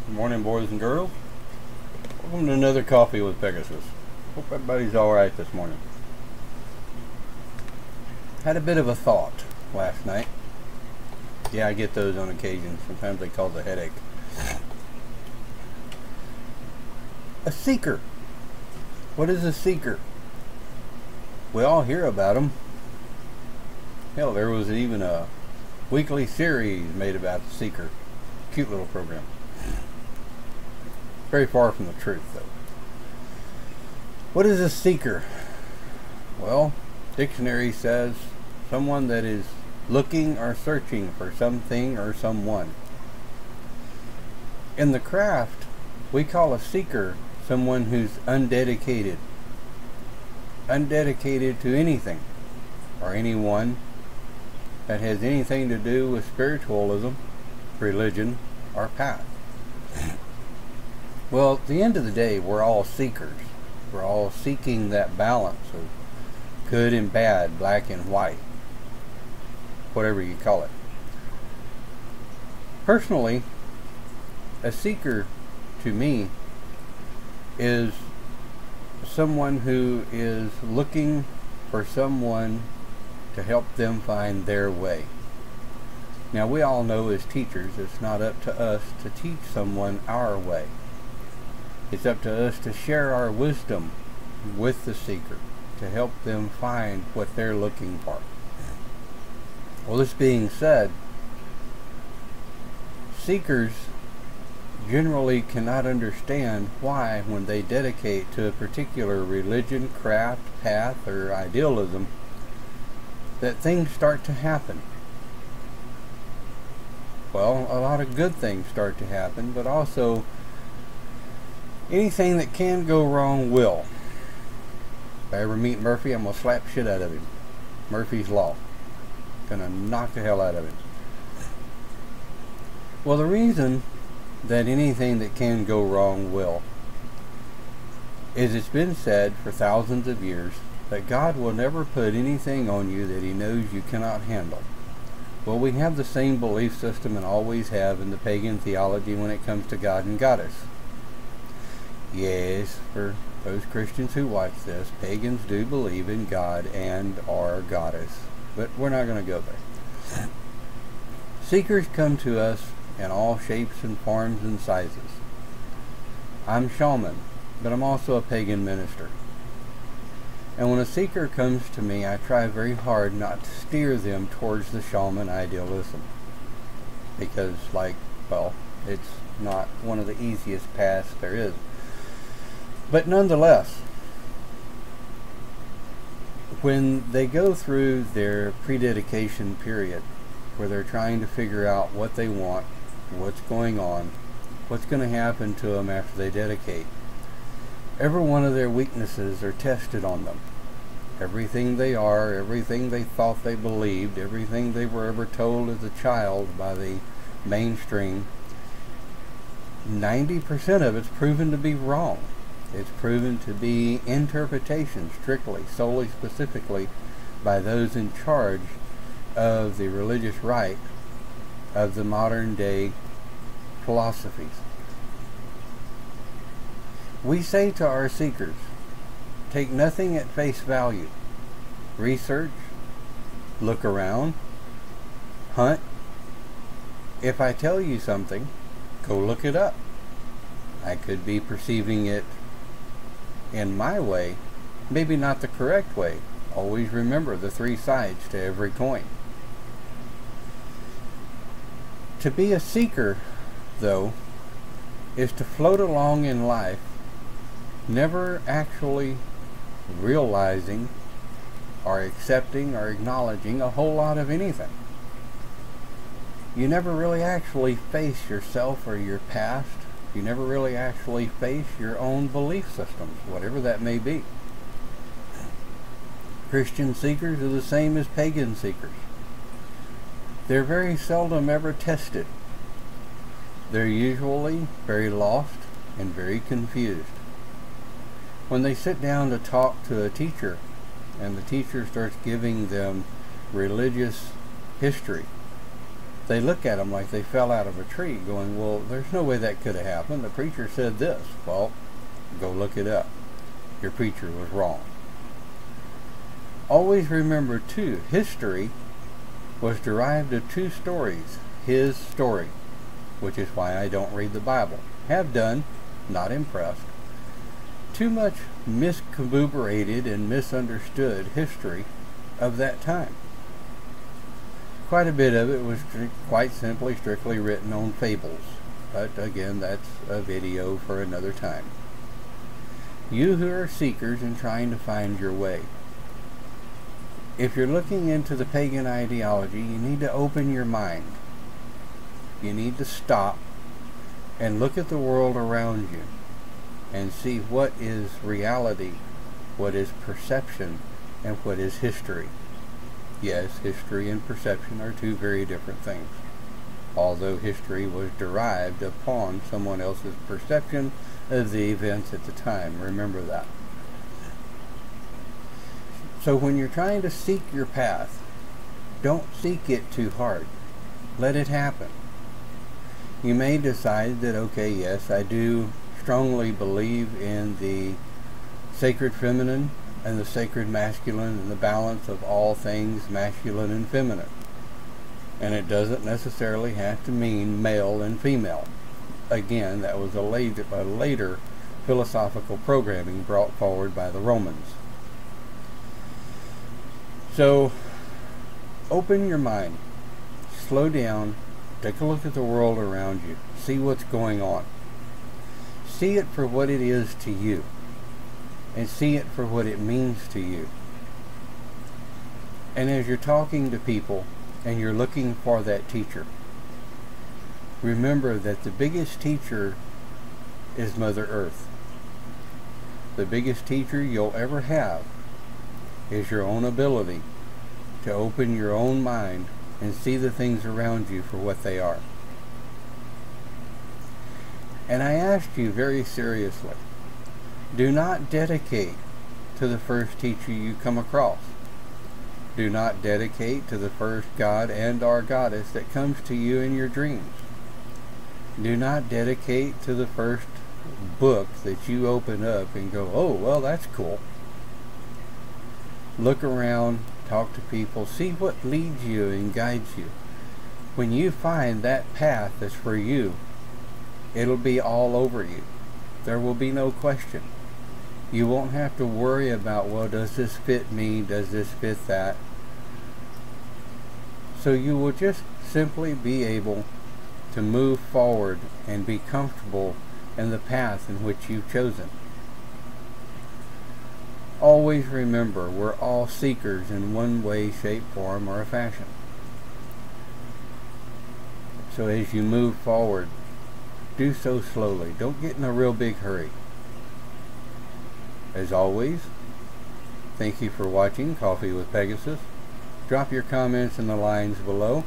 Good morning, boys and girls. Welcome to another Coffee with Pegasus. Hope everybody's alright this morning. Had a bit of a thought last night. Yeah, I get those on occasion. Sometimes they cause a headache. A seeker. What is a seeker? We all hear about them. Hell, there was even a weekly series made about the seeker. Cute little program. Very far from the truth, though. What is a seeker? Well, dictionary says someone that is looking or searching for something or someone. In the craft, we call a seeker someone who's undedicated. Undedicated to anything or anyone that has anything to do with spiritualism, religion, or path. Well, at the end of the day, we're all seekers. We're all seeking that balance of good and bad, black and white, whatever you call it. Personally, a seeker to me is someone who is looking for someone to help them find their way. Now, we all know as teachers, it's not up to us to teach someone our way. It's up to us to share our wisdom with the seeker to help them find what they're looking for. Well, this being said, seekers generally cannot understand why, when they dedicate to a particular religion, craft, path, or idealism, that things start to happen. Well, a lot of good things start to happen, but also anything that can go wrong will. If I ever meet Murphy, I'm going to slap shit out of him. Murphy's Law. Gonna knock the hell out of him. Well, the reason that anything that can go wrong will is it's been said for thousands of years that God will never put anything on you that He knows you cannot handle. Well, we have the same belief system and always have in the pagan theology when it comes to God and Goddess. Yes, for those Christians who watch this, pagans do believe in God and our Goddess. But we're not going to go there. Seekers come to us in all shapes and forms and sizes. I'm Shaman, but I'm also a pagan minister. And when a seeker comes to me, I try very hard not to steer them towards the shaman idealism. Because, it's not one of the easiest paths there is. But nonetheless, when they go through their prededication period, where they're trying to figure out what they want, what's going on, what's going to happen to them after they dedicate, every one of their weaknesses are tested on them. Everything they are, everything they thought they believed, everything they were ever told as a child by the mainstream, 90% of it's proven to be wrong. It's proven to be interpretation, strictly, solely, specifically, by those in charge of the religious right of the modern day philosophies. We say to our seekers, take nothing at face value. Research, look around, hunt. If I tell you something, go look it up. I could be perceiving it in my way, maybe not the correct way. Always remember the three sides to every coin. To be a seeker, though, is to float along in life, never actually realizing or accepting or acknowledging a whole lot of anything. You never really actually face yourself or your past. You never really actually face your own belief systems, whatever that may be. Christian seekers are the same as pagan seekers. They're very seldom ever tested. They're usually very lost and very confused. When they sit down to talk to a teacher, and the teacher starts giving them religious history, they look at them like they fell out of a tree, going, well, there's no way that could have happened. The preacher said this. Well, go look it up. Your preacher was wrong. Always remember, too, history was derived of two stories. His story, which is why I don't read the Bible. Have done, not impressed. Too much miscorroborated and misunderstood history of that time. Quite a bit of it was quite simply, strictly written on fables. But again, that's a video for another time. You who are seekers and trying to find your way. If you're looking into the pagan ideology, you need to open your mind. You need to stop and look at the world around you and see what is reality, what is perception, and what is history. Yes, history and perception are two very different things, although history was derived upon someone else's perception of the events at the time. Remember that. So when you're trying to seek your path, don't seek it too hard. Let it happen. You may decide that, okay, yes, I do strongly believe in the sacred feminine and the sacred masculine and the balance of all things masculine and feminine. And it doesn't necessarily have to mean male and female. Again, that was a later philosophical programming brought forward by the Romans. So, open your mind, slow down, take a look at the world around you, see what's going on. See it for what it is to you, and see it for what it means to you. And as you're talking to people, and you're looking for that teacher, remember that the biggest teacher is Mother Earth. The biggest teacher you'll ever have is your own ability to open your own mind and see the things around you for what they are. And I ask you very seriously, do not dedicate to the first teacher you come across. Do not dedicate to the first god and or goddess that comes to you in your dreams. Do not dedicate to the first book that you open up and go, oh, well, that's cool. Look around, talk to people, see what leads you and guides you. When you find that path that's for you, it'll be all over you. There will be no question. You won't have to worry about, well, does this fit me? Does this fit that? So you will just simply be able to move forward and be comfortable in the path in which you've chosen. Always remember, we're all seekers in one way, shape, form, or fashion. So as you move forward, do so slowly. Don't get in a real big hurry. As always, thank you for watching Coffee with Pegasus. Drop your comments in the lines below.